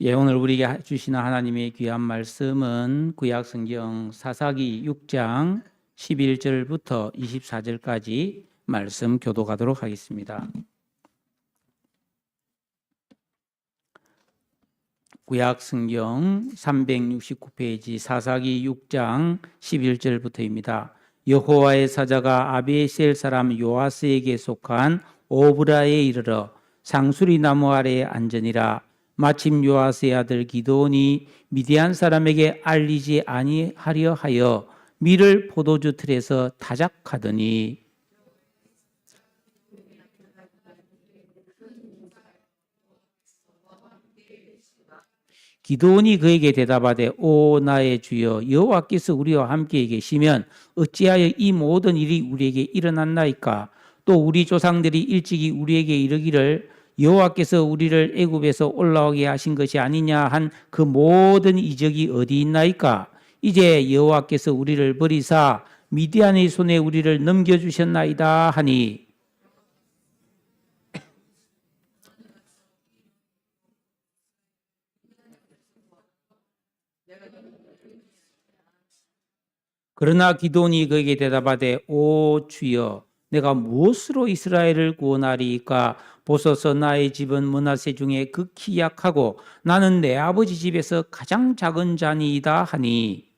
예, 오늘 우리에게 주시는 하나님의 귀한 말씀은 구약성경 사사기 6장 11절부터 24절까지 말씀 교독하도록 하겠습니다. 구약성경 369페이지 사사기 6장 11절부터입니다. 여호와의 사자가 아비에셀 사람 요아스에게 속한 오브라에 이르러 상수리 나무 아래에 앉으니라. 마침 요아스의 아들 기드온이 미디안 사람에게 알리지 아니하려 하여 밀을 포도주 틀에서 타작하더니 기드온이 그에게 대답하되 오 나의 주여 여호와께서 우리와 함께 계시면 어찌하여 이 모든 일이 우리에게 일어났나이까. 또 우리 조상들이 일찍이 우리에게 이르기를 여호와께서 우리를 애굽에서 올라오게 하신 것이 아니냐 한 그 모든 이적이 어디 있나이까. 이제 여호와께서 우리를 버리사 미디안의 손에 우리를 넘겨주셨나이다 하니 그러나 기드온이 그에게 대답하되 오 주여 내가 무엇으로 이스라엘을 구원하리이까. 보소서 나의 집은 므낫세 중에 극히 약하고 나는 내 아버지 집에서 가장 작은 자니이다 하니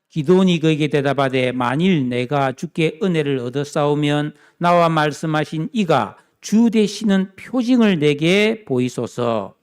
기드온이 그에게 대답하되 만일 내가 주께 은혜를 얻었사오면 나와 말씀하신 이가 주 되시는 표징을 내게 보이소서.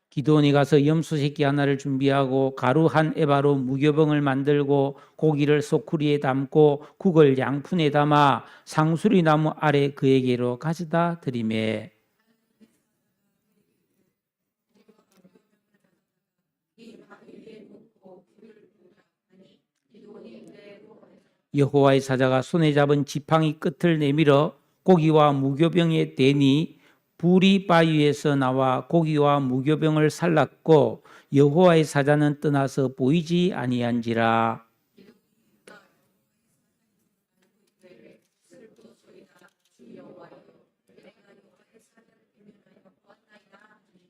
기드온이 가서 염소 새끼 하나를 준비하고 가루 한 에바로 무교병을 만들고 고기를 소쿠리에 담고 국을 양푼에 담아 상수리 나무 아래 그에게로 가져다 드리매 여호와의 사자가 손에 잡은 지팡이 끝을 내밀어 고기와 무교병에 대니 불이 바위에서 나와 고기와 무교병을 살랐고 여호와의 사자는 떠나서 보이지 아니한지라.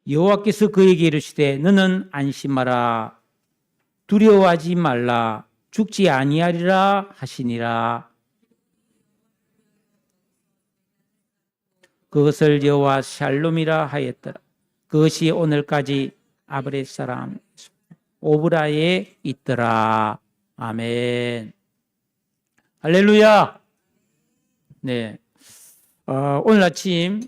여호와께서 그에게 이르시되 너는 안심하라 두려워하지 말라 죽지 아니하리라 하시니라. 그것을 여호와 샬롬이라 하였더라. 그것이 오늘까지 아브렛 사람 오브라에 있더라. 아멘. 할렐루야. 네. 오늘 아침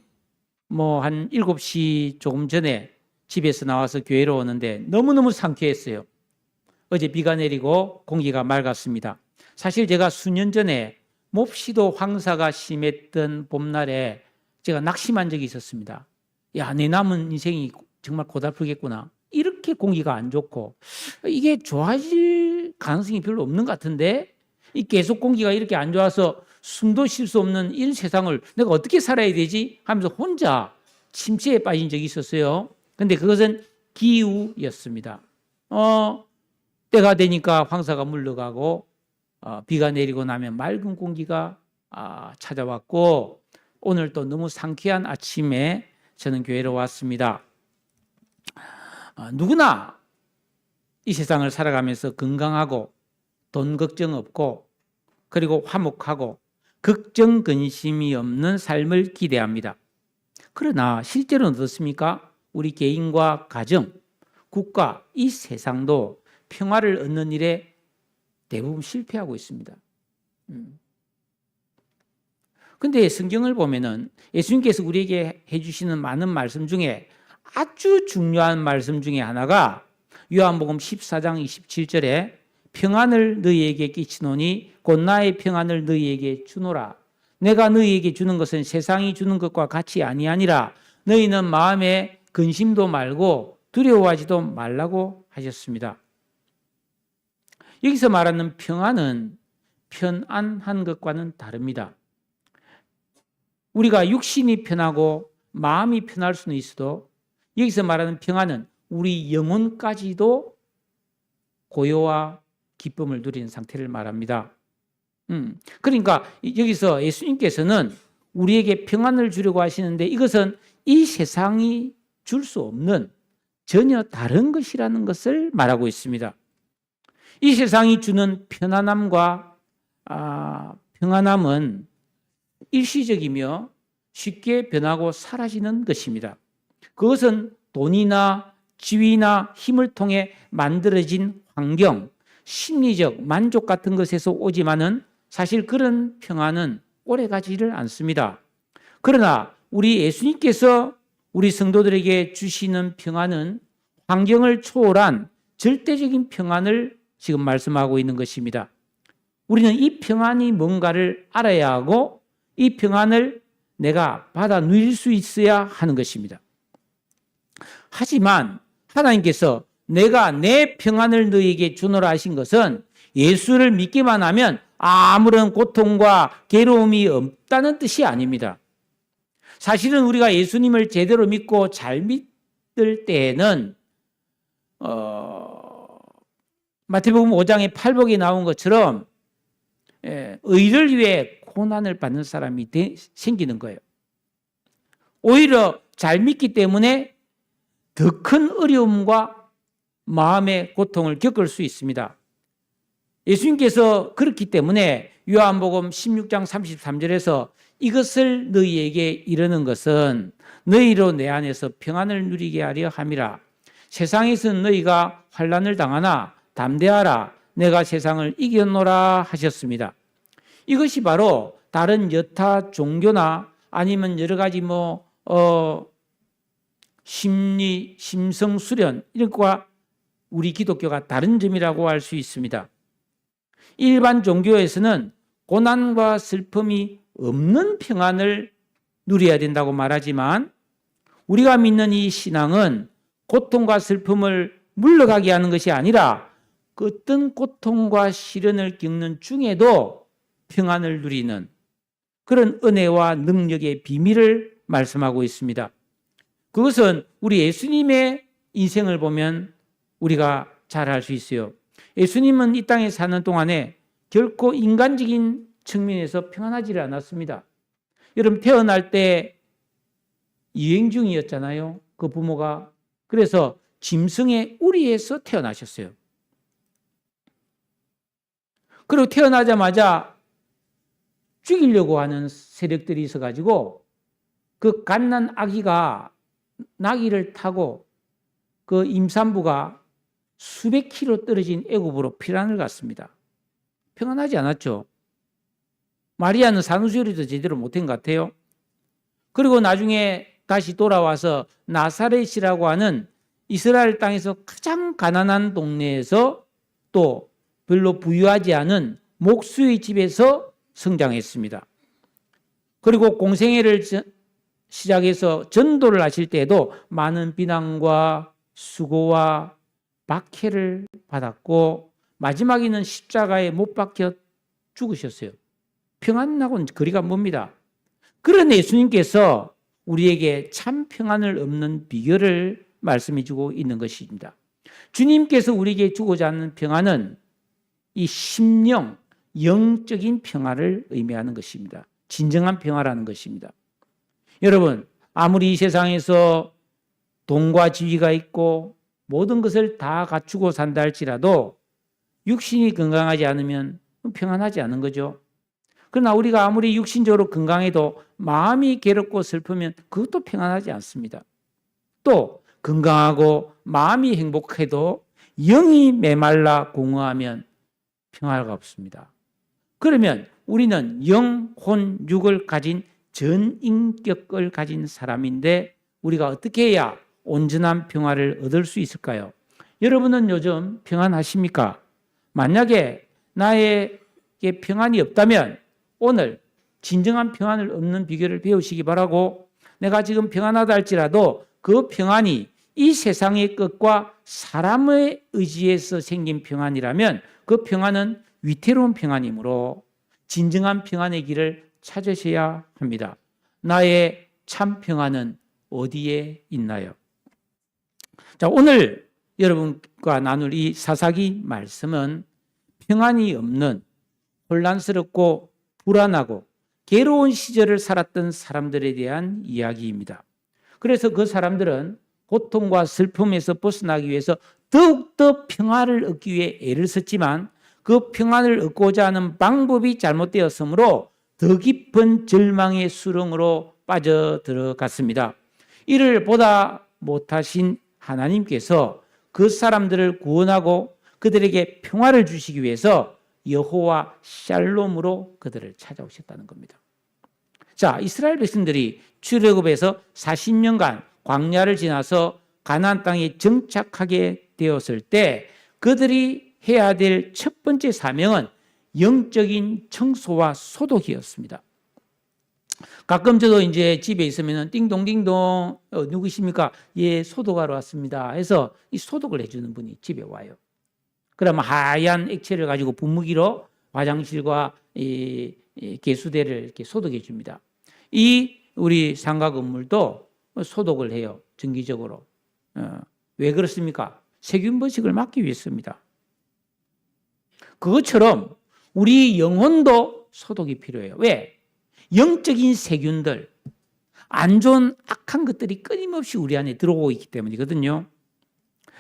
한 7시 조금 전에 집에서 나와서 교회로 오는데 너무너무 상쾌했어요. 어제 비가 내리고 공기가 맑았습니다. 사실 제가 수년 전에 몹시도 황사가 심했던 봄날에 제가 낙심한 적이 있었습니다. 야, 내 남은 인생이 정말 고달프겠구나. 이렇게 공기가 안 좋고 이게 좋아질 가능성이 별로 없는 것 같은데 이 계속 공기가 이렇게 안 좋아서 숨도 쉴 수 없는 이 세상을 내가 어떻게 살아야 되지 하면서 혼자 침체에 빠진 적이 있었어요. 근데 그것은 기우였습니다. 때가 되니까 황사가 물러가고 비가 내리고 나면 맑은 공기가 찾아왔고 오늘 또 너무 상쾌한 아침에 저는 교회로 왔습니다. 누구나 이 세상을 살아가면서 건강하고 돈 걱정 없고 그리고 화목하고 걱정 근심이 없는 삶을 기대합니다. 그러나 실제로는 어떻습니까? 우리 개인과 가정, 국가, 이 세상도 평화를 얻는 일에 대부분 실패하고 있습니다. 근데 성경을 보면은 예수님께서 우리에게 해주시는 많은 말씀 중에 아주 중요한 말씀 중에 하나가 요한복음 14장 27절에 평안을 너희에게 끼치노니 곧 나의 평안을 너희에게 주노라. 내가 너희에게 주는 것은 세상이 주는 것과 같이 아니하니라. 너희는 마음에 근심도 말고 두려워하지도 말라고 하셨습니다. 여기서 말하는 평안은 편안한 것과는 다릅니다. 우리가 육신이 편하고 마음이 편할 수는 있어도 여기서 말하는 평안은 우리 영혼까지도 고요와 기쁨을 누리는 상태를 말합니다. 그러니까 여기서 예수님께서는 우리에게 평안을 주려고 하시는데 이것은 이 세상이 줄 수 없는 전혀 다른 것이라는 것을 말하고 있습니다. 이 세상이 주는 편안함과 평안함은 일시적이며 쉽게 변하고 사라지는 것입니다. 그것은 돈이나 지위나 힘을 통해 만들어진 환경, 심리적 만족 같은 것에서 오지만은 사실 그런 평안은 오래가지를 않습니다. 그러나 우리 예수님께서 우리 성도들에게 주시는 평안은 환경을 초월한 절대적인 평안을 지금 말씀하고 있는 것입니다. 우리는 이 평안이 뭔가를 알아야 하고 이 평안을 내가 받아 누릴 수 있어야 하는 것입니다. 하지만 하나님께서 내가 내 평안을 너에게 주노라 하신 것은 예수를 믿기만 하면 아무런 고통과 괴로움이 없다는 뜻이 아닙니다. 사실은 우리가 예수님을 제대로 믿고 잘 믿을 때에는 마태복음 5장의 팔복에 나온 것처럼 의를 위해 고난을 받는 사람이 생기는 거예요. 오히려 잘 믿기 때문에 더 큰 어려움과 마음의 고통을 겪을 수 있습니다. 예수님께서 그렇기 때문에 요한복음 16장 33절에서 이것을 너희에게 이르는 것은 너희로 내 안에서 평안을 누리게 하려 함이라. 세상에서는 너희가 환난을 당하나 담대하라. 내가 세상을 이겼노라 하셨습니다. 이것이 바로 다른 여타 종교나 아니면 여러 가지 심리, 심성 수련 이런 것과 우리 기독교가 다른 점이라고 할 수 있습니다. 일반 종교에서는 고난과 슬픔이 없는 평안을 누려야 된다고 말하지만 우리가 믿는 이 신앙은 고통과 슬픔을 물러가게 하는 것이 아니라 그 어떤 고통과 시련을 겪는 중에도 평안을 누리는 그런 은혜와 능력의 비밀을 말씀하고 있습니다. 그것은 우리 예수님의 인생을 보면 우리가 잘 알 수 있어요. 예수님은 이 땅에 사는 동안에 결코 인간적인 측면에서 평안하지를 않았습니다. 여러분 태어날 때 유행 중이었잖아요. 그 부모가. 그래서 짐승의 우리에서 태어나셨어요. 그리고 태어나자마자 죽이려고 하는 세력들이 있어가지고 그 갓난 아기가 나귀를 타고 그 임산부가 수백 킬로 떨어진 애굽으로 피란을 갔습니다. 평안하지 않았죠. 마리아는 산후조리도 제대로 못한 것 같아요. 그리고 나중에 다시 돌아와서 나사렛이라고 하는 이스라엘 땅에서 가장 가난한 동네에서 또 별로 부유하지 않은 목수의 집에서 성장했습니다. 그리고 공생애를 시작해서 전도를 하실 때에도 많은 비난과 수고와 박해를 받았고 마지막에는 십자가에 못 박혀 죽으셨어요. 평안하고는 거리가 멉니다. 그런 예수님께서 우리에게 참 평안을 얻는 비결을 말씀해 주고 있는 것입니다. 주님께서 우리에게 주고자 하는 평안은 이 심령, 영적인 평화를 의미하는 것입니다. 진정한 평화라는 것입니다. 여러분, 아무리 이 세상에서 돈과 지위가 있고 모든 것을 다 갖추고 산다 할지라도 육신이 건강하지 않으면 평안하지 않은 거죠. 그러나 우리가 아무리 육신적으로 건강해도 마음이 괴롭고 슬프면 그것도 평안하지 않습니다. 또 건강하고 마음이 행복해도 영이 메말라 공허하면 평화가 없습니다. 그러면 우리는 영, 혼, 육을 가진 전인격을 가진 사람인데 우리가 어떻게 해야 온전한 평화를 얻을 수 있을까요? 여러분은 요즘 평안하십니까? 만약에 나에게 평안이 없다면 오늘 진정한 평안을 얻는 비결을 배우시기 바라고, 내가 지금 평안하다 할지라도 그 평안이 이 세상의 것과 사람의 의지에서 생긴 평안이라면 그 평안은 위태로운 평안이므로 진정한 평안의 길을 찾으셔야 합니다. 나의 참 평안은 어디에 있나요? 자, 오늘 여러분과 나눌 이 사사기 말씀은 평안이 없는 혼란스럽고 불안하고 괴로운 시절을 살았던 사람들에 대한 이야기입니다. 그래서 그 사람들은 고통과 슬픔에서 벗어나기 위해서 더욱더 평안을 얻기 위해 애를 썼지만 그 평안을 얻고자 하는 방법이 잘못되었으므로 더 깊은 절망의 수렁으로 빠져들어갔습니다. 이를 보다 못하신 하나님께서 그 사람들을 구원하고 그들에게 평화를 주시기 위해서 여호와 샬롬으로 그들을 찾아오셨다는 겁니다. 자, 이스라엘 백성들이 출애굽에서 40년간 광야를 지나서 가나안 땅에 정착하게 되었을 때 그들이 해야 될 첫 번째 사명은 영적인 청소와 소독이었습니다. 가끔 저도 이제 집에 있으면 띵동띵동 누구십니까? 예, 소독하러 왔습니다. 해서 이 소독을 해주는 분이 집에 와요. 그러면 하얀 액체를 가지고 분무기로 화장실과 이 개수대를 이렇게 소독해 줍니다. 이 우리 상가 건물도 소독을 해요. 정기적으로. 왜 그렇습니까? 세균 번식을 막기 위해서입니다. 그것처럼 우리 영혼도 소독이 필요해요. 왜? 영적인 세균들, 안 좋은 악한 것들이 끊임없이 우리 안에 들어오고 있기 때문이거든요.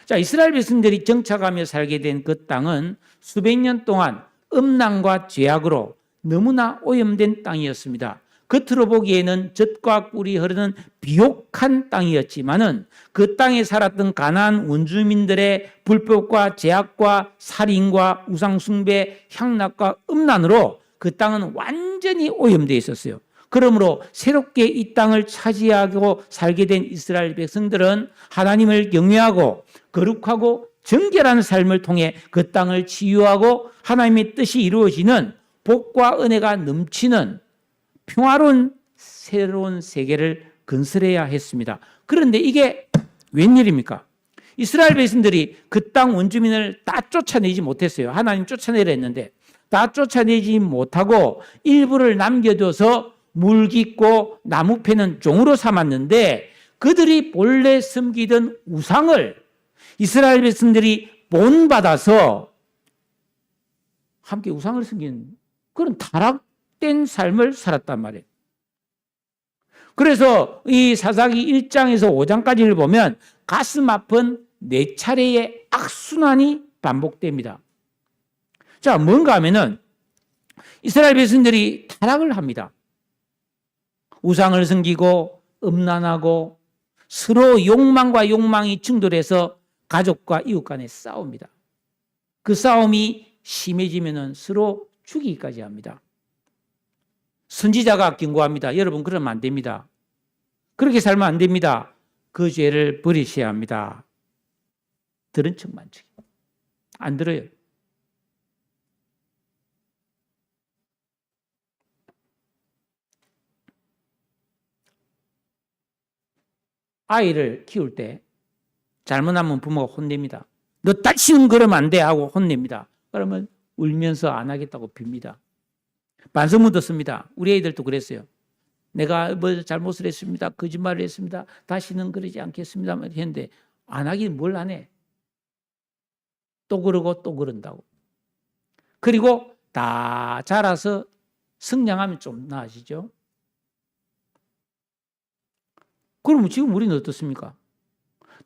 자, 이스라엘 백성들이 정착하며 살게 된 그 땅은 수백 년 동안 음란과 죄악으로 너무나 오염된 땅이었습니다. 겉으로 보기에는 젖과 꿀이 흐르는 비옥한 땅이었지만은 그 땅에 살았던 가나안 원주민들의 불법과 죄악과 살인과 우상숭배, 향락과 음란으로 그 땅은 완전히 오염되어 있었어요. 그러므로 새롭게 이 땅을 차지하고 살게 된 이스라엘 백성들은 하나님을 경외하고 거룩하고 정결한 삶을 통해 그 땅을 치유하고 하나님의 뜻이 이루어지는 복과 은혜가 넘치는 평화로운 새로운 세계를 건설해야 했습니다. 그런데 이게 웬일입니까? 이스라엘 백성들이 그 땅 원주민을 다 쫓아내지 못했어요. 하나님 쫓아내려 했는데 다 쫓아내지 못하고 일부를 남겨둬서 물 깊고 나무 패는 종으로 삼았는데 그들이 본래 섬기던 우상을 이스라엘 백성들이 본받아서 함께 우상을 섬기는 그런 타락된 삶을 살았단 말이에요. 그래서 이 사사기 1장에서 5장까지를 보면 가슴 아픈 4차례의 악순환이 반복됩니다. 자, 뭔가 하면은 이스라엘 백성들이 타락을 합니다. 우상을 섬기고 음란하고 서로 욕망과 욕망이 충돌해서 가족과 이웃 간에 싸웁니다. 그 싸움이 심해지면은 서로 죽이기까지 합니다. 선지자가 경고합니다. 여러분 그러면 안 됩니다. 그렇게 살면 안 됩니다. 그 죄를 버리셔야 합니다. 들은 척만 척. 안 들어요. 아이를 키울 때 잘못하면 부모가 혼냅니다. 너 다시는 그러면 안 돼 하고 혼냅니다. 그러면 울면서 안 하겠다고 빕니다. 반성문 듣습니다. 우리 애들도 그랬어요. 내가 뭐 잘못을 했습니다. 거짓말을 했습니다. 다시는 그러지 않겠습니다. 했는데 안 하긴 뭘 안 해. 또 그러고 또 그런다고. 그리고 다 자라서 성장하면 좀 나아지죠. 그럼 지금 우리는 어떻습니까?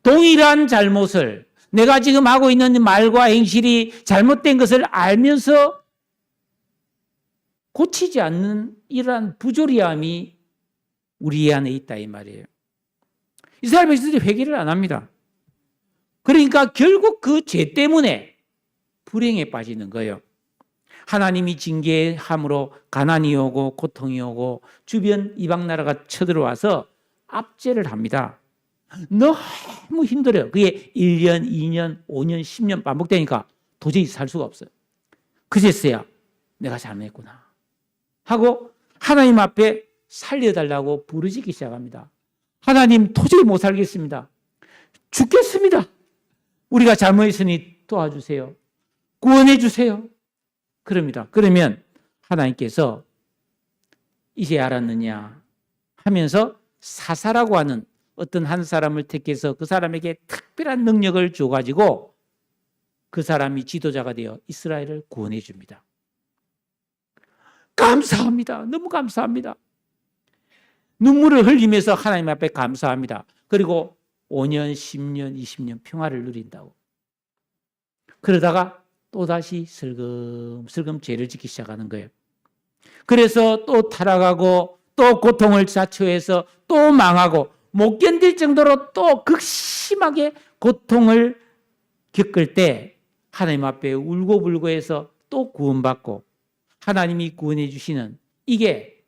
동일한 잘못을 내가 지금 하고 있는 말과 행실이 잘못된 것을 알면서 고치지 않는 이러한 부조리함이 우리 안에 있다 이 말이에요. 이스라엘 백성들이 회개를 안 합니다. 그러니까 결국 그 죄 때문에 불행에 빠지는 거예요. 하나님이 징계함으로 가난이 오고 고통이 오고 주변 이방 나라가 쳐들어와서 압제를 합니다. 너무 힘들어요. 그게 1년, 2년, 5년, 10년 반복되니까 도저히 살 수가 없어요. 그제서야 내가 잘못했구나 하고 하나님 앞에 살려달라고 부르짖기 시작합니다. 하나님 도저히 못 살겠습니다. 죽겠습니다. 우리가 잘못했으니 도와주세요. 구원해 주세요. 그럽니다. 그러면 하나님께서 이제 알았느냐? 하면서 사사라고 하는 어떤 한 사람을 택해서 그 사람에게 특별한 능력을 줘가지고 그 사람이 지도자가 되어 이스라엘을 구원해 줍니다. 감사합니다. 너무 감사합니다. 눈물을 흘리면서 하나님 앞에 감사합니다. 그리고 5년, 10년, 20년 평화를 누린다고. 그러다가 또다시 슬금슬금 죄를 짓기 시작하는 거예요. 그래서 또 타락하고 또 고통을 자초해서 또 망하고 못 견딜 정도로 또 극심하게 고통을 겪을 때 하나님 앞에 울고불고 해서 또 구원받고 하나님이 구원해 주시는 이게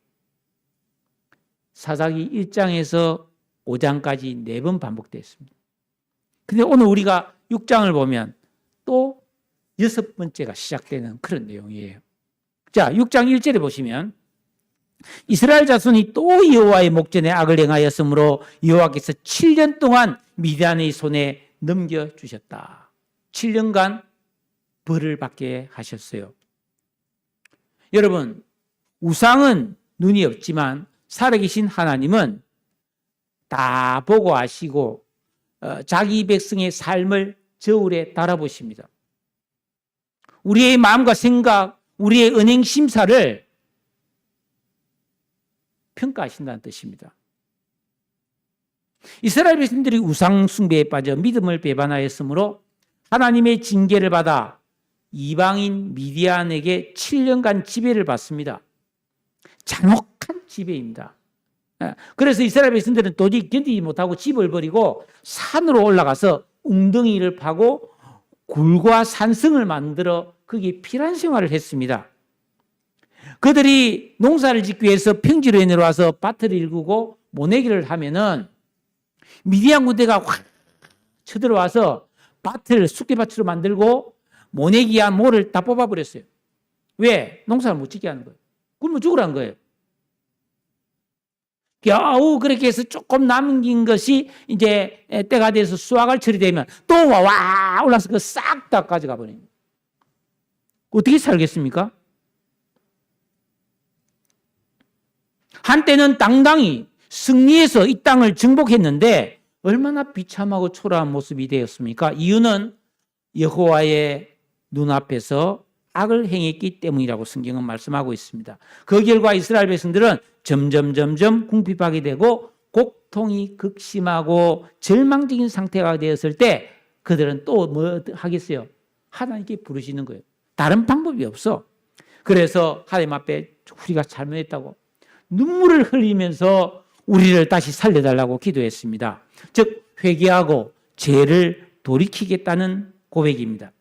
사사기 1장에서 5장까지 4번 반복되었습니다. 근데 오늘 우리가 6장을 보면 또 6번째가 시작되는 그런 내용이에요. 자, 6장 1절에 보시면 이스라엘 자손이 또 여호와의 목전에 악을 행하였으므로 여호와께서 7년 동안 미디안의 손에 넘겨주셨다. 7년간 벌을 받게 하셨어요. 여러분, 우상은 눈이 없지만 살아계신 하나님은 다 보고 아시고 자기 백성의 삶을 저울에 달아보십니다. 우리의 마음과 생각, 우리의 은행 심사를 평가하신다는 뜻입니다. 이스라엘 백성들이 우상 숭배에 빠져 믿음을 배반하였으므로 하나님의 징계를 받아 이방인 미디안에게 7년간 지배를 받습니다. 잔혹한 지배입니다. 그래서 이스라엘 백성들은 도저히 견디지 못하고 집을 버리고 산으로 올라가서 웅덩이를 파고 굴과 산성을 만들어 거기에 피란 생활을 했습니다. 그들이 농사를 짓기 위해서 평지로 내려와서 밭을 일구고 모내기를 하면은 미디안 군대가 확 쳐들어와서 밭을 쑥대밭으로 만들고 모내기한 모를 다 뽑아버렸어요. 왜? 농사를 못 짓게 하는 거예요. 굶어 죽으라는 거예요. 겨우 그렇게 해서 조금 남긴 것이 이제 때가 돼서 수확할 처리되면 또 와 올라서 그 싹 다 가져가 버립니다. 어떻게 살겠습니까? 한때는 당당히 승리해서 이 땅을 정복했는데 얼마나 비참하고 초라한 모습이 되었습니까? 이유는 여호와의 눈앞에서 악을 행했기 때문이라고 성경은 말씀하고 있습니다. 그 결과 이스라엘 백성들은 점점 궁핍하게 되고 고통이 극심하고 절망적인 상태가 되었을 때 그들은 또 뭐 하겠어요? 하나님께 부르시는 거예요. 다른 방법이 없어. 그래서 하나님 앞에 우리가 잘못했다고 눈물을 흘리면서 우리를 다시 살려달라고 기도했습니다. 즉 회개하고 죄를 돌이키겠다는 고백입니다.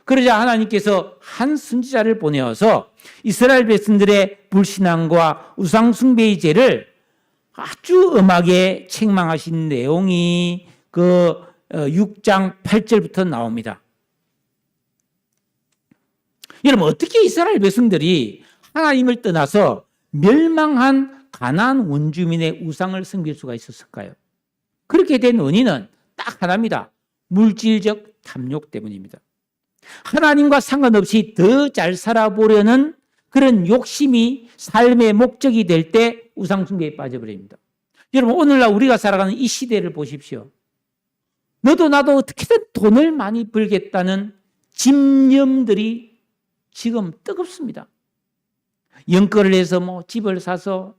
그러자 하나님께서 한 선지자를 보내어서 이스라엘 백성들의 불신앙과 우상숭배의 죄를 아주 엄하게 책망하신 내용이 그 6장 8절부터 나옵니다. 여러분, 어떻게 이스라엘 백성들이 하나님을 떠나서 멸망한 가나안 원주민의 우상을 섬길 수가 있었을까요? 그렇게 된 원인은 딱 하나입니다. 물질적 탐욕 때문입니다. 하나님과 상관없이 더 잘 살아보려는 그런 욕심이 삶의 목적이 될 때 우상숭배에 빠져버립니다. 여러분, 오늘날 우리가 살아가는 이 시대를 보십시오. 너도 나도 어떻게든 돈을 많이 벌겠다는 집념들이 지금 뜨겁습니다. 연끌을 해서 뭐 집을 사서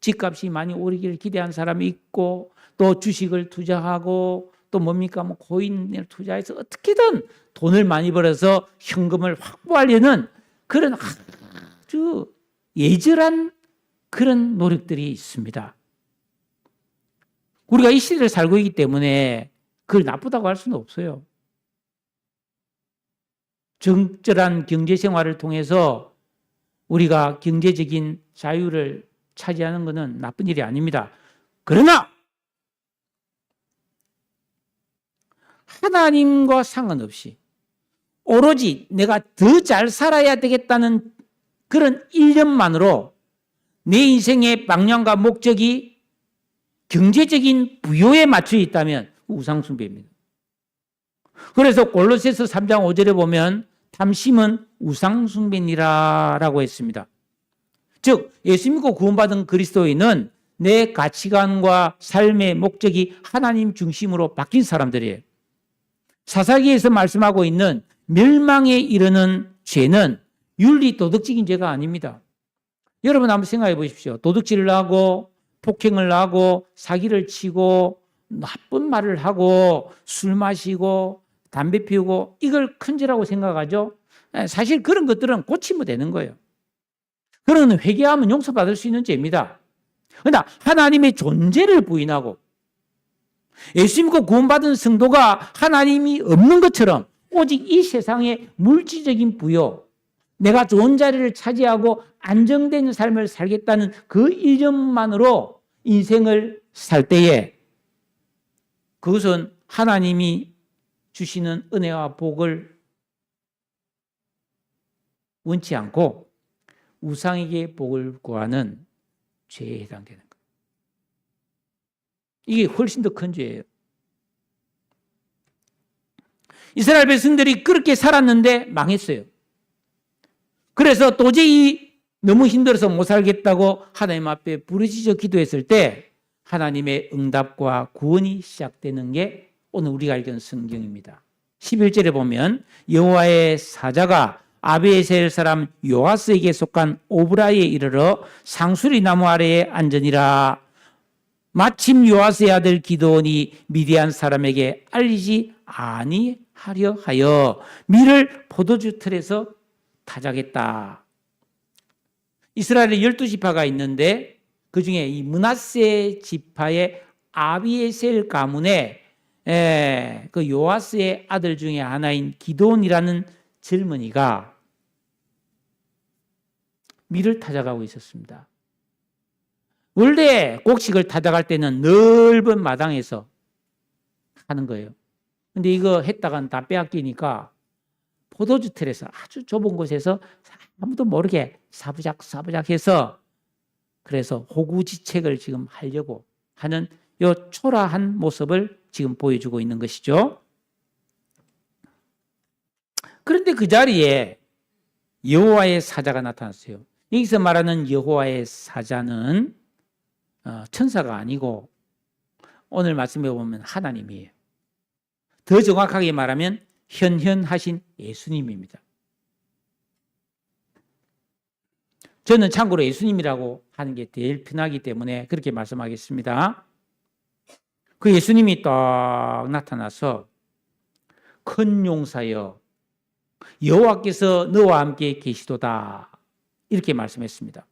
집값이 많이 오르기를 기대한 사람이 있고 또 주식을 투자하고 또 뭡니까 뭐 코인을 투자해서 어떻게든 돈을 많이 벌어서 현금을 확보하려는 그런 아주 예절한 그런 노력들이 있습니다. 우리가 이 시대를 살고 있기 때문에 그걸 나쁘다고 할 수는 없어요. 적절한 경제 생활을 통해서 우리가 경제적인 자유를 차지하는 것은 나쁜 일이 아닙니다. 그러나 하나님과 상관없이 오로지 내가 더 잘 살아야 되겠다는 그런 일념만으로 내 인생의 방향과 목적이 경제적인 부요에 맞춰 있다면 우상숭배입니다. 그래서 골로새서 3장 5절에 보면 탐심은 우상숭배니라라고 했습니다. 즉 예수 믿고 구원받은 그리스도인은 내 가치관과 삶의 목적이 하나님 중심으로 바뀐 사람들이에요. 사사기에서 말씀하고 있는 멸망에 이르는 죄는 윤리 도덕적인 죄가 아닙니다. 여러분 한번 생각해 보십시오. 도둑질을 하고 폭행을 하고 사기를 치고 나쁜 말을 하고 술 마시고 담배 피우고 이걸 큰 죄라고 생각하죠? 사실 그런 것들은 고치면 되는 거예요. 그런 건 회개하면 용서받을 수 있는 죄입니다. 그러나 하나님의 존재를 부인하고 예수 믿고 구원받은 성도가 하나님이 없는 것처럼 오직 이 세상의 물질적인 부여, 내가 좋은 자리를 차지하고 안정된 삶을 살겠다는 그 일념만으로 인생을 살 때에 그것은 하나님이 주시는 은혜와 복을 원치 않고 우상에게 복을 구하는 죄에 해당되는 거예요. 이게 훨씬 더 큰 죄예요. 이스라엘 백성들이 그렇게 살았는데 망했어요. 그래서 도저히 너무 힘들어서 못 살겠다고 하나님 앞에 부르짖어 기도했을 때 하나님의 응답과 구원이 시작되는 게 오늘 우리가 읽은 성경입니다. 11절에 보면 여호와의 사자가 아비에셀 사람 요아스에게 속한 오브라에 이르러 상수리 나무 아래에 앉으니라. 마침 요아스의 아들 기드온이 미디안 사람에게 알리지 아니하려 하여 밀을 포도주 틀에서 타작했다. 이스라엘에 12지파가 있는데 그중에 이 므낫세 지파의 아비에셀 가문에 그 요아스의 아들 중에 하나인 기드온이라는 젊은이가 밀을 타작하고 있었습니다. 원래 곡식을 타작할 때는 넓은 마당에서 하는 거예요. 근데 이거 했다간 다 빼앗기니까 포도주 틀에서 아주 좁은 곳에서 아무도 모르게 사부작 해서 그래서 호구지책을 지금 하려고 하는 이 초라한 모습을 지금 보여주고 있는 것이죠. 그런데 그 자리에 여호와의 사자가 나타났어요. 여기서 말하는 여호와의 사자는 천사가 아니고 오늘 말씀해 보면 하나님이에요. 더 정확하게 말하면 현현하신 예수님입니다. 저는 참고로 예수님이라고 하는 게 제일 편하기 때문에 그렇게 말씀하겠습니다. 그 예수님이 딱 나타나서 큰 용사여 여호와께서 너와 함께 계시도다 이렇게 말씀했습니다.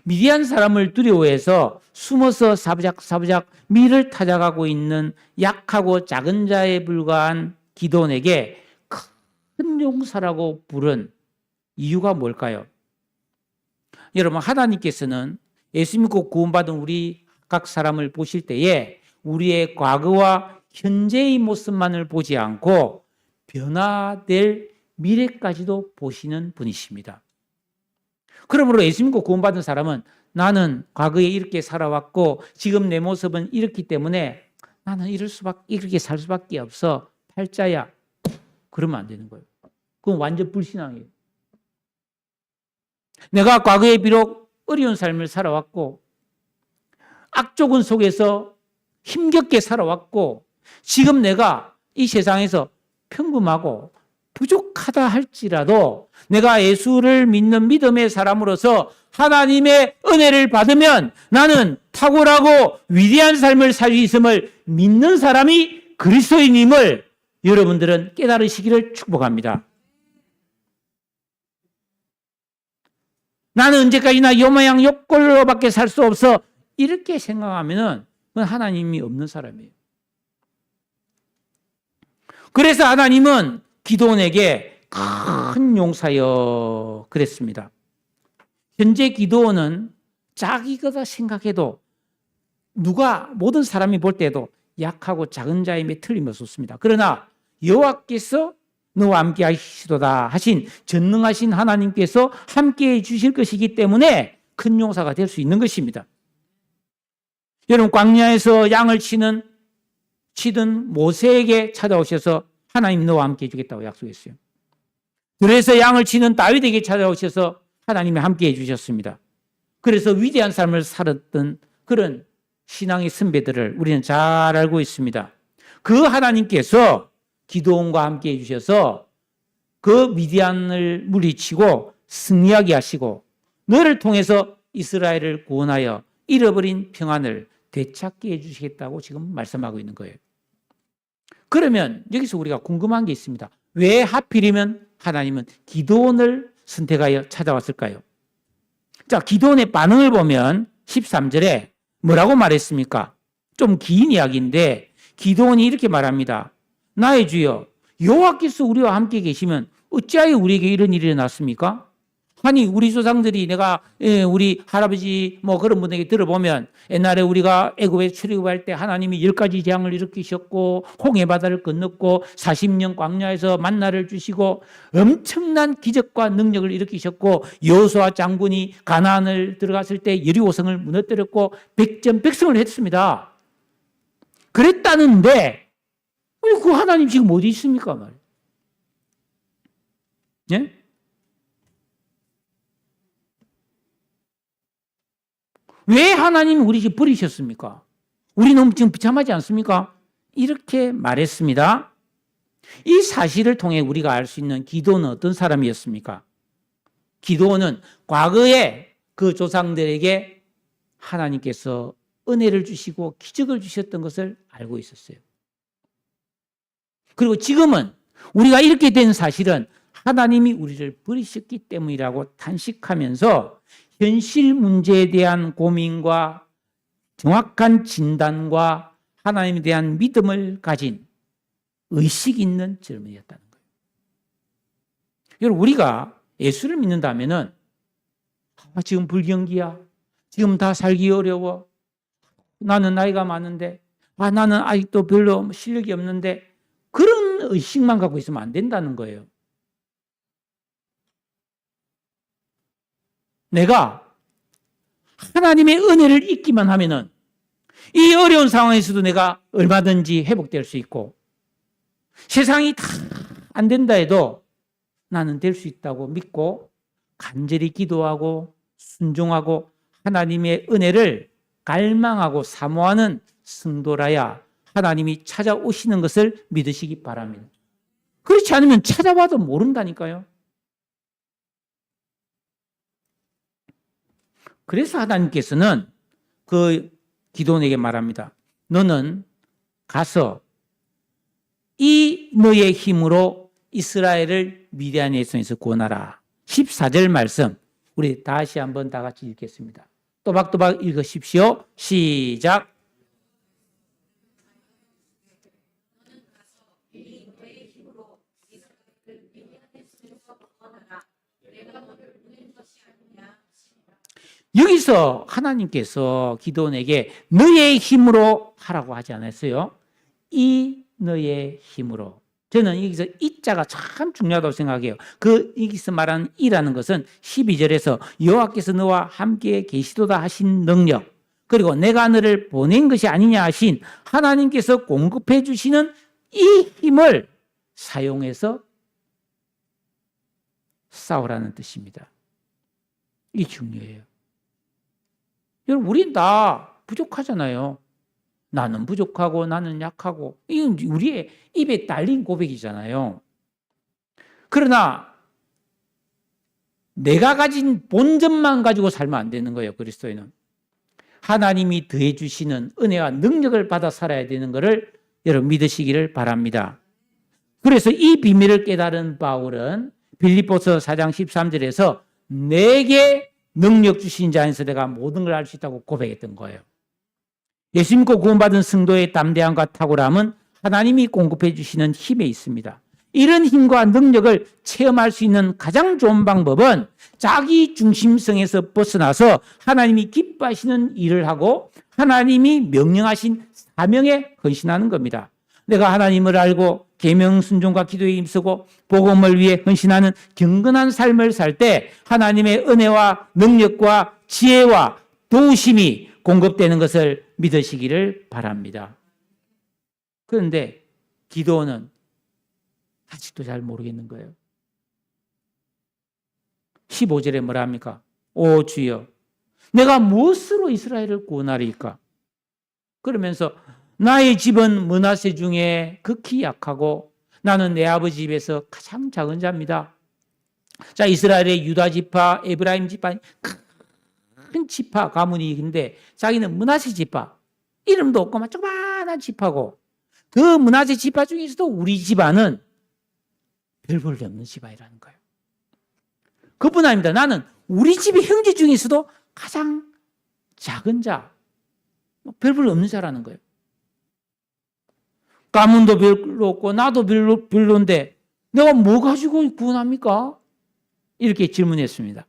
미디안 사람을 두려워해서 숨어서 사부작 밀을 타작하고 있는 약하고 작은 자에 불과한 기드온에게 큰 용사라고 부른 이유가 뭘까요? 여러분 하나님께서는 예수 믿고 구원받은 우리 각 사람을 보실 때에 우리의 과거와 현재의 모습만을 보지 않고 변화될 미래까지도 보시는 분이십니다. 그러므로 예수 믿고 구원받은 사람은 나는 과거에 이렇게 살아왔고 지금 내 모습은 이렇기 때문에 나는 이렇게 살 수밖에 없어. 팔자야. 그러면 안 되는 거예요. 그건 완전 불신앙이에요. 내가 과거에 비록 어려운 삶을 살아왔고 악조건 속에서 힘겹게 살아왔고 지금 내가 이 세상에서 평범하고 부족하다 할지라도 내가 예수를 믿는 믿음의 사람으로서 하나님의 은혜를 받으면 나는 탁월하고 위대한 삶을 살 수 있음을 믿는 사람이 그리스도인임을 여러분들은 깨달으시기를 축복합니다. 나는 언제까지나 요 모양 요 꼴로밖에 살 수 없어 이렇게 생각하면 그건 하나님이 없는 사람이에요. 그래서 하나님은 기드온에게 큰 용사여 그랬습니다. 현재 기드온은 자기가 생각해도 모든 사람이 볼 때도 약하고 작은 자임에 틀림없었습니다. 그러나 여호와께서 너와 함께 하시도다 하신 전능하신 하나님께서 함께해 주실 것이기 때문에 큰 용사가 될 수 있는 것입니다. 여러분 광야에서 양을 치던 모세에게 찾아오셔서 하나님 너와 함께 해주겠다고 약속했어요. 그래서 양을 치는 다윗에게 찾아오셔서 하나님이 함께 해주셨습니다. 그래서 위대한 삶을 살았던 그런 신앙의 선배들을 우리는 잘 알고 있습니다. 그 하나님께서 기드온과 함께 해주셔서 그 미디안을 물리치고 승리하게 하시고 너를 통해서 이스라엘을 구원하여 잃어버린 평안을 되찾게 해주시겠다고 지금 말씀하고 있는 거예요. 그러면 여기서 우리가 궁금한 게 있습니다. 왜 하필이면 하나님은 기드온을 선택하여 찾아왔을까요? 자, 기드온의 반응을 보면 13절에 뭐라고 말했습니까? 좀 긴 이야기인데 기드온이 이렇게 말합니다. 나의 주여, 여호와께서 우리와 함께 계시면 어찌하여 우리에게 이런 일이 일어났습니까? 아니, 우리 조상들이 내가 우리 할아버지 뭐 그런 분에게 들어보면 옛날에 우리가 애굽에 출애굽할 때 하나님이 10가지 재앙을 일으키셨고 홍해 바다를 건넜고 40년 광야에서 만나를 주시고 엄청난 기적과 능력을 일으키셨고 여호수아 장군이 가나안을 들어갔을 때 여리고성을 무너뜨렸고 백전백승을 했습니다. 그랬다는데 그 하나님 지금 어디 있습니까? 말이에요. 예? 왜 하나님이 우리 집 버리셨습니까? 우리 너무 지금 비참하지 않습니까? 이렇게 말했습니다. 이 사실을 통해 우리가 알 수 있는 기드온은 어떤 사람이었습니까? 기드온은 과거에 그 조상들에게 하나님께서 은혜를 주시고 기적을 주셨던 것을 알고 있었어요. 그리고 지금은 우리가 이렇게 된 사실은 하나님이 우리를 버리셨기 때문이라고 탄식하면서 현실 문제에 대한 고민과 정확한 진단과 하나님에 대한 믿음을 가진 의식 있는 젊은이였다는 거예요. 여러분, 우리가 예수를 믿는다면은 지금 불경기야. 지금 다 살기 어려워. 나는 나이가 많은데, 나는 아직도 별로 실력이 없는데 그런 의식만 갖고 있으면 안 된다는 거예요. 내가 하나님의 은혜를 잊기만 하면은 이 어려운 상황에서도 내가 얼마든지 회복될 수 있고 세상이 다 안 된다 해도 나는 될 수 있다고 믿고 간절히 기도하고 순종하고 하나님의 은혜를 갈망하고 사모하는 성도라야 하나님이 찾아오시는 것을 믿으시기 바랍니다. 그렇지 않으면 찾아봐도 모른다니까요. 그래서 하나님께서는 그 기드온에게 말합니다. 너는 가서 이 너의 힘으로 이스라엘을 미디안의 손에서 구원하라. 14절 말씀 우리 다시 한번 다 같이 읽겠습니다. 또박또박 읽으십시오. 시작. 여기서 하나님께서 기드온에게 너의 힘으로 하라고 하지 않았어요? 이 너의 힘으로. 저는 여기서 이자가 참 중요하다고 생각해요. 여기서 말하는 이라는 것은 12절에서 여호와께서 너와 함께 계시도다 하신 능력, 그리고 내가 너를 보낸 것이 아니냐 하신 하나님께서 공급해 주시는 이 힘을 사용해서 싸우라는 뜻입니다. 이게 중요해요. 여러분, 우린 다 부족하잖아요. 나는 부족하고 나는 약하고 이건 우리의 입에 달린 고백이잖아요. 그러나 내가 가진 본점만 가지고 살면 안 되는 거예요. 그리스도인은 하나님이 더해 주시는 은혜와 능력을 받아 살아야 되는 것을 여러분 믿으시기를 바랍니다. 그래서 이 비밀을 깨달은 바울은 빌립보서 4장 13절에서 내게 능력 주신 자 안에서 내가 모든 걸 할 수 있다고 고백했던 거예요. 예수 믿고 구원받은 성도의 담대함과 탁월함은 하나님이 공급해 주시는 힘에 있습니다. 이런 힘과 능력을 체험할 수 있는 가장 좋은 방법은 자기 중심성에서 벗어나서 하나님이 기뻐하시는 일을 하고 하나님이 명령하신 사명에 헌신하는 겁니다. 내가 하나님을 알고 계명 순종과 기도에 힘쓰고 복음을 위해 헌신하는 경건한 삶을 살 때 하나님의 은혜와 능력과 지혜와 도우심이 공급되는 것을 믿으시기를 바랍니다. 그런데 기드온은 아직도 잘 모르겠는 거예요. 15절에 뭐라 합니까? 오 주여, 내가 무엇으로 이스라엘을 구원하리까? 그러면서 나의 집은 므낫세 중에 극히 약하고 나는 내 아버지 집에서 가장 작은 자입니다. 자, 이스라엘의 유다 지파, 에브라임 지파, 큰 지파 가문이 있는데 자기는 므낫세 지파, 이름도 없고 조그마한 지파고, 그 므낫세 지파 중에서도 우리 집안은 별 볼 일 없는 집안이라는 거예요. 그뿐 아닙니다. 나는 우리 집의 형제 중에서도 가장 작은 자, 별 볼 없는 자라는 거예요. 가문도 별로 없고 나도 별로인데 내가 뭐 가지고 구원합니까? 이렇게 질문했습니다.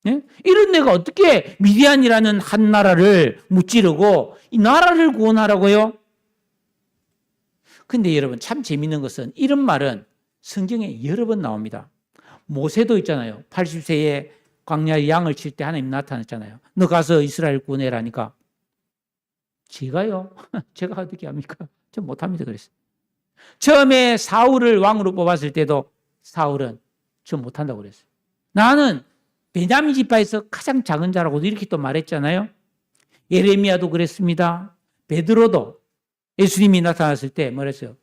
네? 이런 내가 어떻게 미디안이라는 한 나라를 무찌르고 이 나라를 구원하라고요? 근데 여러분 참 재밌는 것은 이런 말은 성경에 여러 번 나옵니다. 모세도 있잖아요. 80세에 광야에 양을 칠 때 하나님 나타났잖아요. 너 가서 이스라엘 구원해라니까. 제가요? 제가 어떻게 합니까? 전 못합니다 그랬어요. 처음에 사울을 왕으로 뽑았을 때도 사울은 전 못한다고 그랬어요. 나는 베냐민 지파에서 가장 작은 자라고 이렇게 또 말했잖아요. 예레미야도 그랬습니다. 베드로도 예수님이 나타났을 때 뭐랬어요?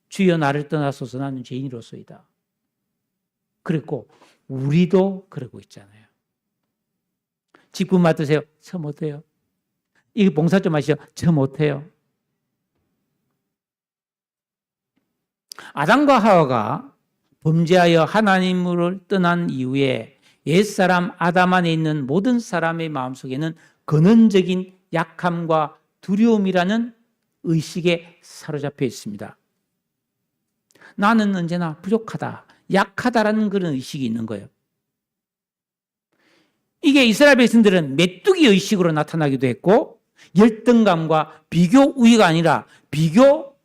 주여 나를 떠나소서 나는 죄인으로서이다. 그랬고 우리도 그러고 있잖아요. 직분 맡으세요. 저 못해요. 이거 봉사 좀 하시죠. 저 못해요. 아담과 하와가 범죄하여 하나님을 떠난 이후에 옛사람 아담 안에 있는 모든 사람의 마음속에는 근원적인 약함과 두려움이라는 의식에 사로잡혀 있습니다. 나는 언제나 부족하다, 약하다라는 그런 의식이 있는 거예요. 이게 이스라엘 백성들은 메뚜기 의식으로 나타나기도 했고 열등감과 비교 우위가 아니라 비교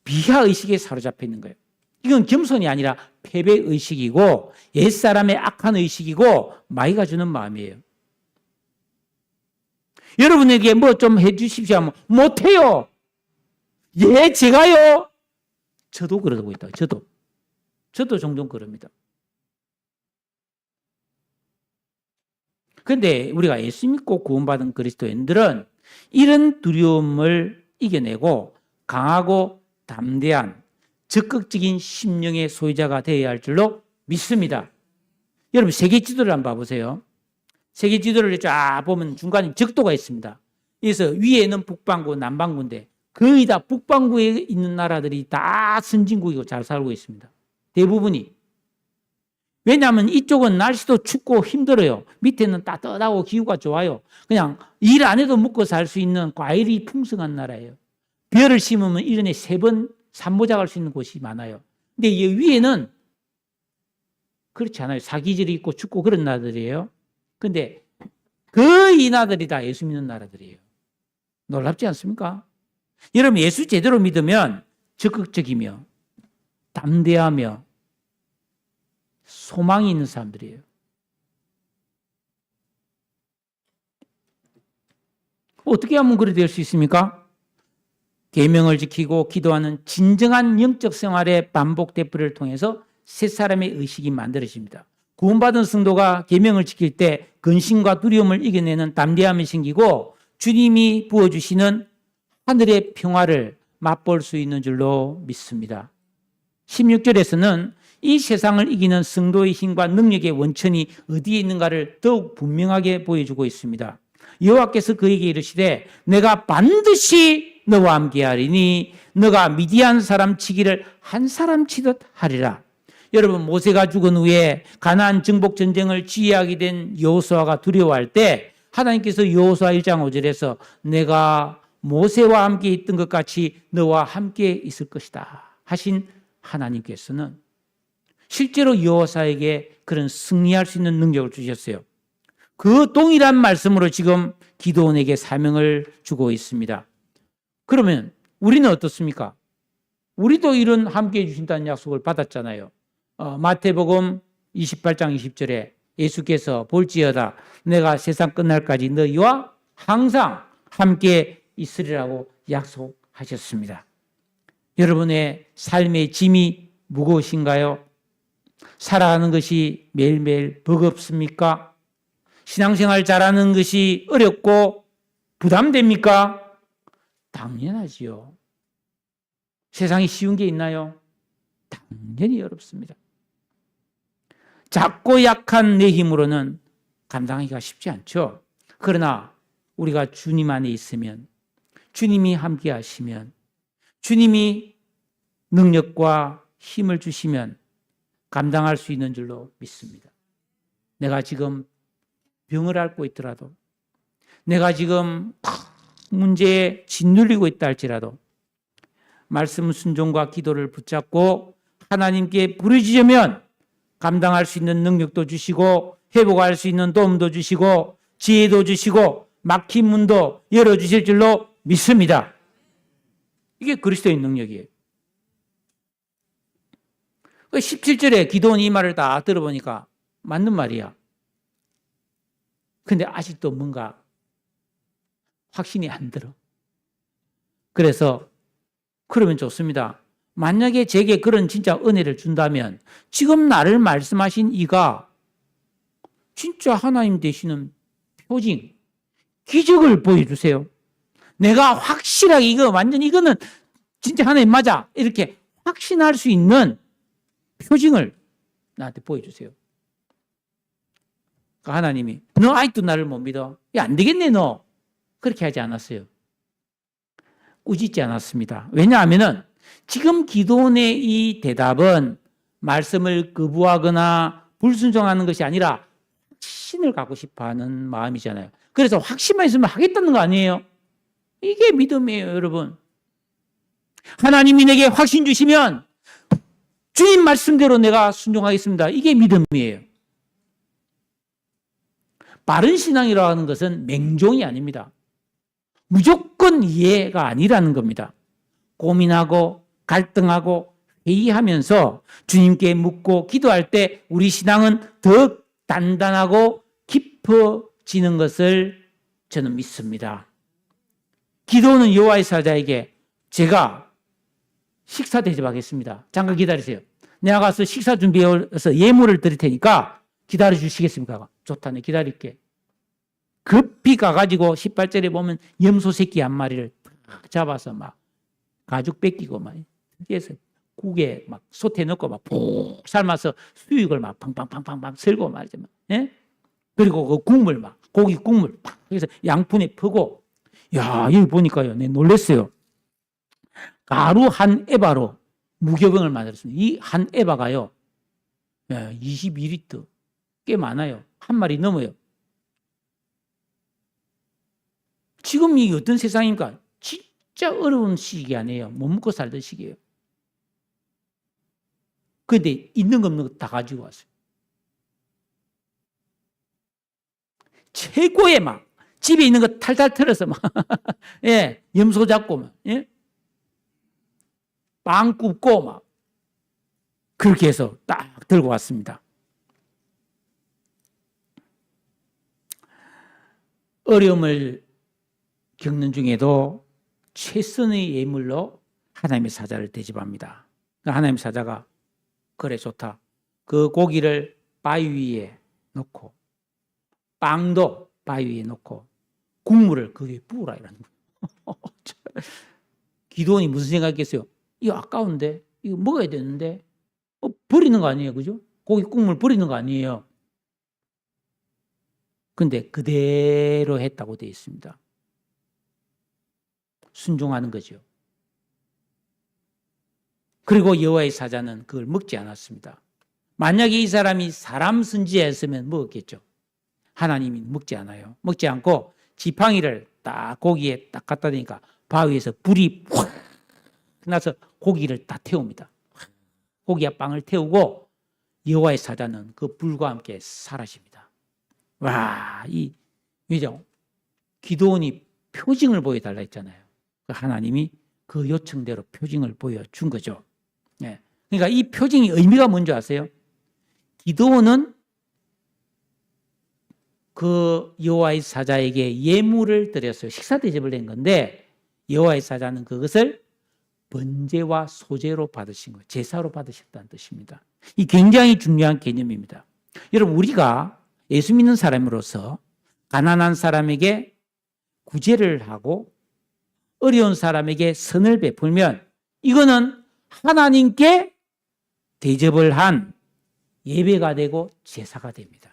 비하 의식에 사로잡혀 있는 거예요. 이건 겸손이 아니라 패배 의식이고 옛사람의 악한 의식이고 마귀가 주는 마음이에요. 여러분에게 뭐 좀 해주십시오 하면 못해요. 예, 제가요. 저도 그러고 있다. 저도 종종 그럽니다. 그런데 우리가 예수 믿고 구원받은 그리스도인들은 이런 두려움을 이겨내고 강하고 담대한 적극적인 심령의 소유자가 되어야 할 줄로 믿습니다. 여러분 세계 지도를 한번 봐보세요. 세계 지도를 쫙 보면 중간에 적도가 있습니다. 그래서 위에는 북반구, 남반구인데 거의 다 북반구에 있는 나라들이 다 선진국이고 잘 살고 있습니다. 대부분이. 왜냐하면 이쪽은 날씨도 춥고 힘들어요. 밑에는 따뜻하고 기후가 좋아요. 그냥 일 안 해도 먹고 살 수 있는 과일이 풍성한 나라예요. 벼를 심으면 1년에 3번 산모작할 수 있는 곳이 많아요. 근데 이 위에는 그렇지 않아요. 사계절이 있고 춥고 그런 나라들이에요. 근데 거의 이 나라들이 다 예수 믿는 나라들이에요. 놀랍지 않습니까? 여러분 예수 제대로 믿으면 적극적이며 담대하며 소망이 있는 사람들이에요. 어떻게 하면 그렇게 될 수 있습니까? 계명을 지키고 기도하는 진정한 영적 생활의 반복 되풀이를 통해서 새 사람의 의식이 만들어집니다. 구원받은 성도가 계명을 지킬 때 근심과 두려움을 이겨내는 담대함이 생기고 주님이 부어주시는 하늘의 평화를 맛볼 수 있는 줄로 믿습니다. 16절에서는 이 세상을 이기는 성도의 힘과 능력의 원천이 어디에 있는가를 더욱 분명하게 보여주고 있습니다. 여호와께서 그에게 이르시되 내가 반드시 너와 함께하리니 너가 미디안 사람 치기를 한 사람 치듯 하리라. 여러분 모세가 죽은 후에 가나안 정복 전쟁을 지휘하게 된 여호수아가 두려워할 때 하나님께서 여호수아 1장 5절에서 내가 모세와 함께 있던 것 같이 너와 함께 있을 것이다 하신 하나님께서는 실제로 여호수아에게 그런 승리할 수 있는 능력을 주셨어요. 그 동일한 말씀으로 지금 기드온에게 사명을 주고 있습니다. 그러면 우리는 어떻습니까? 우리도 이런 함께해 주신다는 약속을 받았잖아요. 마태복음 28장 20절에 예수께서 볼지어다 내가 세상 끝날까지 너희와 항상 함께 있으리라고 약속하셨습니다. 여러분의 삶의 짐이 무거우신가요? 살아가는 것이 매일매일 버겁습니까? 신앙생활 잘하는 것이 어렵고 부담됩니까? 당연하지요. 세상에 쉬운 게 있나요? 당연히 어렵습니다. 작고 약한 내 힘으로는 감당하기가 쉽지 않죠. 그러나 우리가 주님 안에 있으면, 주님이 함께 하시면, 주님이 능력과 힘을 주시면 감당할 수 있는 줄로 믿습니다. 내가 지금 병을 앓고 있더라도, 내가 지금 문제에 짓눌리고 있다 할지라도 말씀 순종과 기도를 붙잡고 하나님께 부르짖으면 감당할 수 있는 능력도 주시고 회복할 수 있는 도움도 주시고 지혜도 주시고 막힌 문도 열어주실 줄로 믿습니다. 이게 그리스도의 능력이에요. 17절에 기도원 이 말을 다 들어보니까 맞는 말이야. 근데 아직도 뭔가 확신이 안 들어. 그래서 그러면 좋습니다. 만약에 제게 그런 진짜 은혜를 준다면 지금 나를 말씀하신 이가 진짜 하나님 되시는 표징, 기적을 보여주세요. 내가 확실하게 이거 완전 이거는 진짜 하나님 맞아 이렇게 확신할 수 있는 표징을 나한테 보여주세요. 그러니까 하나님이 너 아직도 나를 못 믿어? 야, 안 되겠네 너. 그렇게 하지 않았어요. 꾸짖지 않았습니다. 왜냐하면 지금 기도원의 이 대답은 말씀을 거부하거나 불순종하는 것이 아니라 확신을 갖고 싶어하는 마음이잖아요. 그래서 확신만 있으면 하겠다는 거 아니에요? 이게 믿음이에요, 여러분. 하나님이 내게 확신 주시면 주님 말씀대로 내가 순종하겠습니다. 이게 믿음이에요. 바른 신앙이라고 하는 것은 맹종이 아닙니다. 무조건 이해가 아니라는 겁니다. 고민하고 갈등하고 회의하면서 주님께 묻고 기도할 때 우리 신앙은 더 단단하고 깊어지는 것을 저는 믿습니다. 기도는 여호와의 사자에게 제가 식사 대접하겠습니다. 잠깐 기다리세요. 내가 가서 식사 준비해서 예물을 드릴 테니까 기다려 주시겠습니까? 좋다, 네 기다릴게. 급히 가가지고 18절에 보면 염소 새끼 한 마리를 잡아서 막 가죽 뺏기고 막 해서 국에 막 솥에 넣고 막 푹 삶아서 수육을 막 팡팡팡팡팡 쓸고 말이죠. 예? 그리고 그 국물 막 고기 국물 팍 해서 양푼에 퍼고 야 여기 보니까요, 내 놀랐어요. 가루 한 에바로 무교병을 만들었습니다. 이 한 에바가요 22리터 꽤 많아요. 한 마리 넘어요. 지금 이 어떤 세상입니까? 진짜 어려운 시기 아니에요. 못 먹고 살던 시기예요. 그런데 있는 거 없는 거 다 가지고 왔어요. 최고의 막 집에 있는 거 탈탈 털어서 막 예, 염소 잡고 막 예? 빵 굽고 막 그렇게 해서 딱 들고 왔습니다. 어려움을 겪는 중에도 최선의 예물로 하나님의 사자를 대접합니다. 하나님의 사자가 그래 좋다. 그 고기를 바위 위에 놓고 빵도 바위 위에 놓고 국물을 거기에 부으라 이러는 거예요. 기도원이 무슨 생각했겠어요? 이거 아까운데 이거 먹어야 되는데 버리는 거 아니에요, 그죠? 고기 국물 버리는 거 아니에요. 근데 그대로 했다고 되어 있습니다. 순종하는 거죠. 그리고 여호와의 사자는 그걸 먹지 않았습니다. 만약에 이 사람이 사람 선지자였으면 먹었겠죠. 하나님이 먹지 않아요. 먹지 않고 지팡이를 딱 고기에 딱 갖다 대니까 바위에서 불이 확 나서 고기를 다 태웁니다. 고기와 빵을 태우고 여호와의 사자는 그 불과 함께 사라집니다. 와, 이 왜죠? 기도원이 표징을 보여달라 했잖아요. 하나님이 그 요청대로 표징을 보여준 거죠. 네. 그러니까 이 표징이 의미가 뭔지 아세요? 기도원은 그 여호와의 사자에게 예물을 드렸어요. 식사 대접을 낸 건데 여호와의 사자는 그것을 번제와 소제로 받으신 거예요. 제사로 받으셨다는 뜻입니다. 이 굉장히 중요한 개념입니다. 여러분 우리가 예수 믿는 사람으로서 가난한 사람에게 구제를 하고 어려운 사람에게 선을 베풀면 이거는 하나님께 대접을 한 예배가 되고 제사가 됩니다.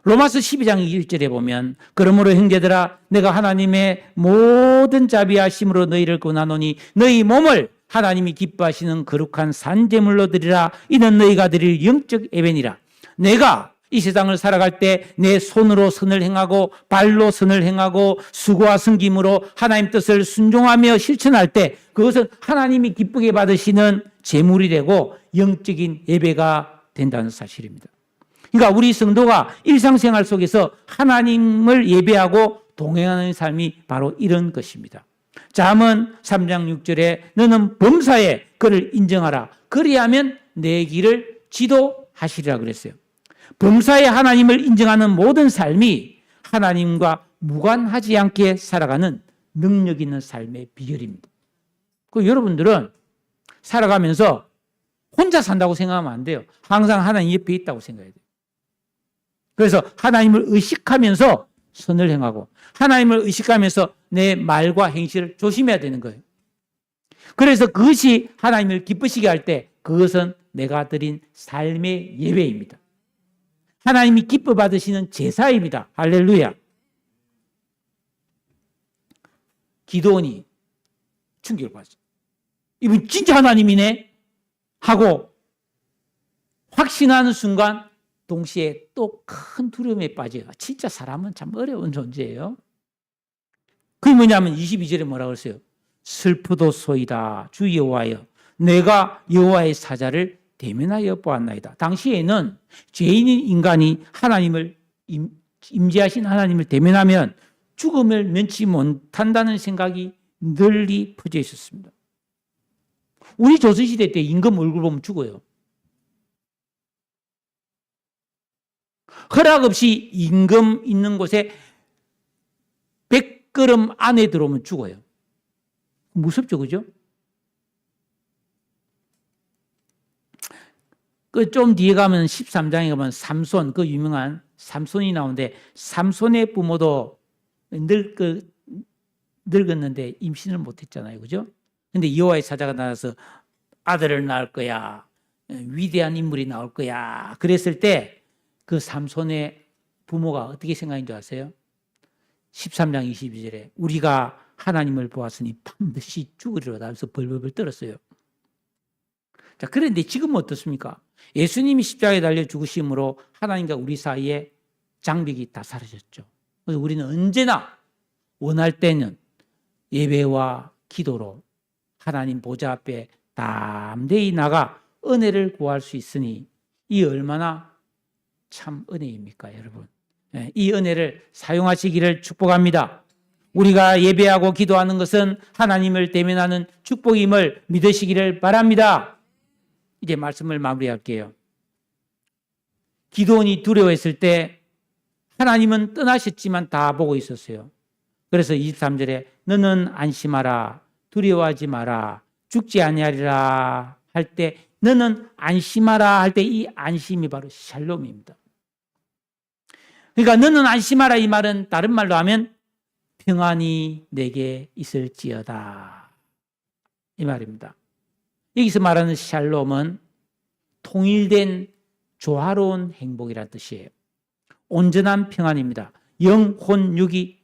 로마서 12장 1절에 보면 그러므로 형제들아 내가 하나님의 모든 자비하심으로 너희를 권하노니 너희 몸을 하나님이 기뻐하시는 거룩한 산제물로 드리라. 이는 너희가 드릴 영적 예배니라. 내가 이 세상을 살아갈 때 내 손으로 선을 행하고 발로 선을 행하고 수고와 섬김으로 하나님 뜻을 순종하며 실천할 때 그것은 하나님이 기쁘게 받으시는 제물이 되고 영적인 예배가 된다는 사실입니다. 그러니까 우리 성도가 일상생활 속에서 하나님을 예배하고 동행하는 삶이 바로 이런 것입니다. 잠언 3장 6절에 너는 범사에 그를 인정하라. 그리하면 내 길을 지도하시리라 그랬어요. 범사에 하나님을 인정하는 모든 삶이 하나님과 무관하지 않게 살아가는 능력 있는 삶의 비결입니다. 그 여러분들은 살아가면서 혼자 산다고 생각하면 안 돼요. 항상 하나님 옆에 있다고 생각해야 돼요. 그래서 하나님을 의식하면서 선을 행하고 하나님을 의식하면서 내 말과 행실을 조심해야 되는 거예요. 그래서 그것이 하나님을 기쁘시게 할 때 그것은 내가 드린 삶의 예배입니다. 하나님이 기뻐 받으시는 제사입니다. 할렐루야. 기도원이 충격을 받았어요. 이분 진짜 하나님이네 하고 확신하는 순간 동시에 또 큰 두려움에 빠져요. 진짜 사람은 참 어려운 존재예요. 그게 뭐냐면 22절에 뭐라고 했어요? 슬프도소이다 주 여호와여 내가 여호와의 사자를 대면하여 보았나이다. 당시에는 죄인인 인간이 하나님을 임재하신 하나님을 대면하면 죽음을 면치 못한다는 생각이 널리 퍼져 있었습니다. 우리 조선시대 때 임금 얼굴 보면 죽어요. 허락 없이 임금 있는 곳에 100걸음 안에 들어오면 죽어요. 무섭죠, 그죠? 그 좀 뒤에 가면 13장에 가면 삼손, 그 유명한 삼손이 나오는데 삼손의 부모도 늙었는데 임신을 못했잖아요, 그죠? 근데 여호와의 사자가 나와서 아들을 낳을 거야, 위대한 인물이 나올 거야. 그랬을 때 그 삼손의 부모가 어떻게 생각인 줄 아세요? 13장 22절에 우리가 하나님을 보았으니 반드시 죽으리로다 하면서 벌벌벌 떨었어요. 자, 그런데 지금은 어떻습니까? 예수님이 십자가에 달려 죽으심으로 하나님과 우리 사이에 장벽이 다 사라졌죠. 그래서 우리는 언제나 원할 때는 예배와 기도로 하나님 보좌 앞에 담대히 나가 은혜를 구할 수 있으니 이 얼마나 참 은혜입니까, 여러분? 이 은혜를 사용하시기를 축복합니다. 우리가 예배하고 기도하는 것은 하나님을 대면하는 축복임을 믿으시기를 바랍니다. 이제 말씀을 마무리할게요. 기도원이 두려워했을 때 하나님은 떠나셨지만 다 보고 있었어요. 그래서 23절에 너는 안심하라 두려워하지 마라 죽지 아니하리라 할 때 너는 안심하라 할 때 이 안심이 바로 샬롬입니다. 그러니까 너는 안심하라 이 말은 다른 말로 하면 평안이 내게 있을지어다 이 말입니다. 여기서 말하는 샬롬은 통일된 조화로운 행복이라는 뜻이에요. 온전한 평안입니다. 영, 혼, 육이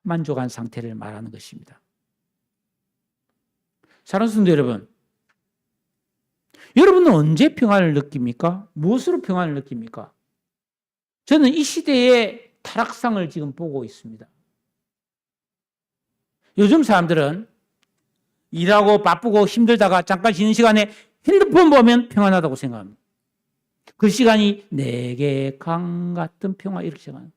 만족한 상태를 말하는 것입니다. 사랑하는 성도 여러분, 여러분은 언제 평안을 느낍니까? 무엇으로 평안을 느낍니까? 저는 이 시대의 타락상을 지금 보고 있습니다. 요즘 사람들은 일하고 바쁘고 힘들다가 잠깐 쉬는 시간에 핸드폰 보면 평안하다고 생각합니다. 그 시간이 내게 강 같은 평화 이렇게 생각합니다.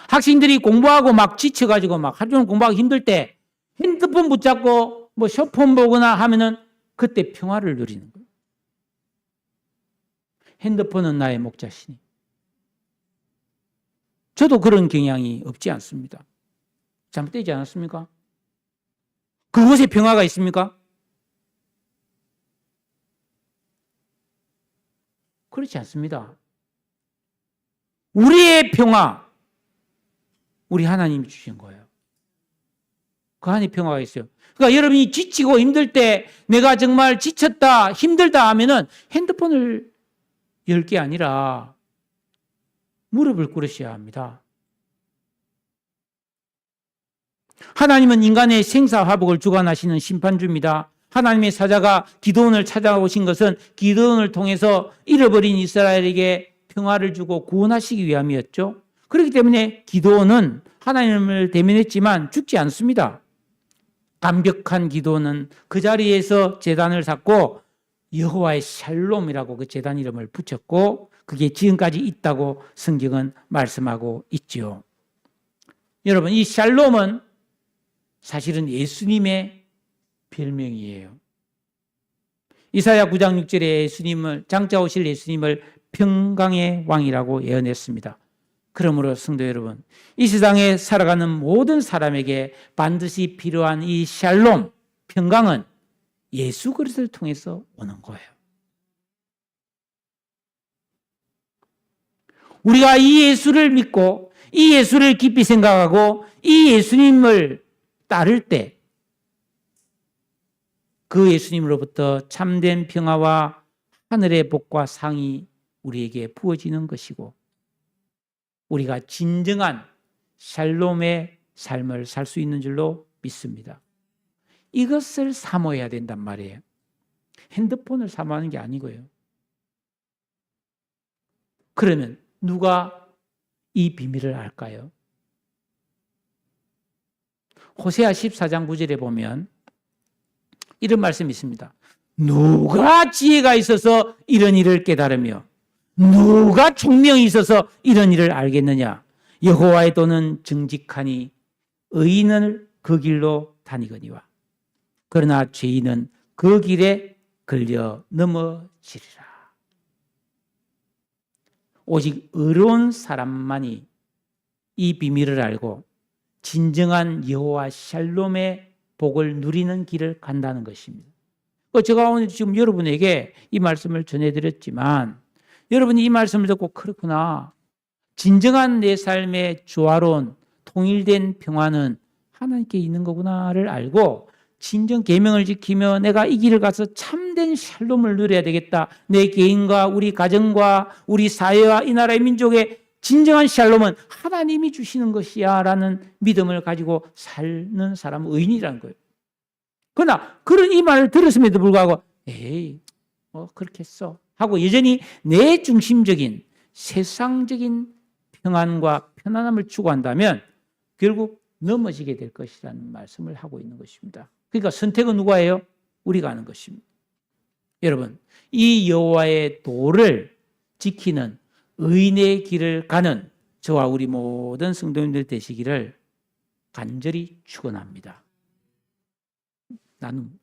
학생들이 공부하고 막 지쳐가지고 막 하루 종일 공부하기 힘들 때 핸드폰 붙잡고 뭐 쇼폰 보거나 하면은 그때 평화를 누리는 거예요. 핸드폰은 나의 목자시니. 저도 그런 경향이 없지 않습니다. 잘못되지 않았습니까? 그곳에 평화가 있습니까? 그렇지 않습니다. 우리의 평화, 우리 하나님이 주신 거예요. 그 안에 평화가 있어요. 그러니까 여러분이 지치고 힘들 때 내가 정말 지쳤다, 힘들다 하면은 핸드폰을 열 게 아니라 무릎을 꿇으셔야 합니다. 하나님은 인간의 생사화복을 주관하시는 심판주입니다. 하나님의 사자가 기드온을 찾아오신 것은 기드온을 통해서 잃어버린 이스라엘에게 평화를 주고 구원하시기 위함이었죠. 그렇기 때문에 기드온은 하나님을 대면했지만 죽지 않습니다. 완벽한 기도는 그 자리에서 제단을 쌓고 여호와의 샬롬이라고 그 제단 이름을 붙였고 그게 지금까지 있다고 성경은 말씀하고 있지요. 여러분, 이 샬롬은 사실은 예수님의 별명이에요. 이사야 9장 6절에 예수님을, 장차 오실 예수님을 평강의 왕이라고 예언했습니다. 그러므로 성도 여러분, 이 세상에 살아가는 모든 사람에게 반드시 필요한 이 샬롬, 평강은 예수 그리스도를 통해서 오는 거예요. 우리가 이 예수를 믿고 이 예수를 깊이 생각하고 이 예수님을 따를 때 그 예수님으로부터 참된 평화와 하늘의 복과 상이 우리에게 부어지는 것이고 우리가 진정한 샬롬의 삶을 살 수 있는 줄로 믿습니다. 이것을 사모해야 된단 말이에요. 핸드폰을 사모하는 게 아니고요. 그러면 누가 이 비밀을 알까요? 호세아 14장 9절에 보면 이런 말씀이 있습니다. 누가 지혜가 있어서 이런 일을 깨달으며 누가 총명이 있어서 이런 일을 알겠느냐? 여호와의 도는 정직하니 의인은 그 길로 다니거니와 그러나 죄인은 그 길에 걸려 넘어지리라. 오직 의로운 사람만이 이 비밀을 알고 진정한 여호와 샬롬의 복을 누리는 길을 간다는 것입니다. 제가 오늘 지금 여러분에게 이 말씀을 전해드렸지만 여러분이 이 말씀을 듣고 그렇구나. 진정한 내 삶의 조화로운 통일된 평화는 하나님께 있는 거구나를 알고 진정 계명을 지키며 내가 이 길을 가서 참된 샬롬을 누려야 되겠다. 내 개인과 우리 가정과 우리 사회와 이 나라의 민족의 진정한 샬롬은 하나님이 주시는 것이야 라는 믿음을 가지고 사는 사람은 의인이라는 거예요. 그러나 그런 이 말을 들었음에도 불구하고 에이 그렇게 했어 하고 여전히 내 중심적인 세상적인 평안과 편안함을 추구한다면 결국 넘어지게 될 것이라는 말씀을 하고 있는 것입니다. 그러니까 선택은 누가 해요? 우리가 하는 것입니다. 여러분, 이 여호와의 도를 지키는 의인의 길을 가는 저와 우리 모든 성도님들 되시기를 간절히 축원합니다. 나눔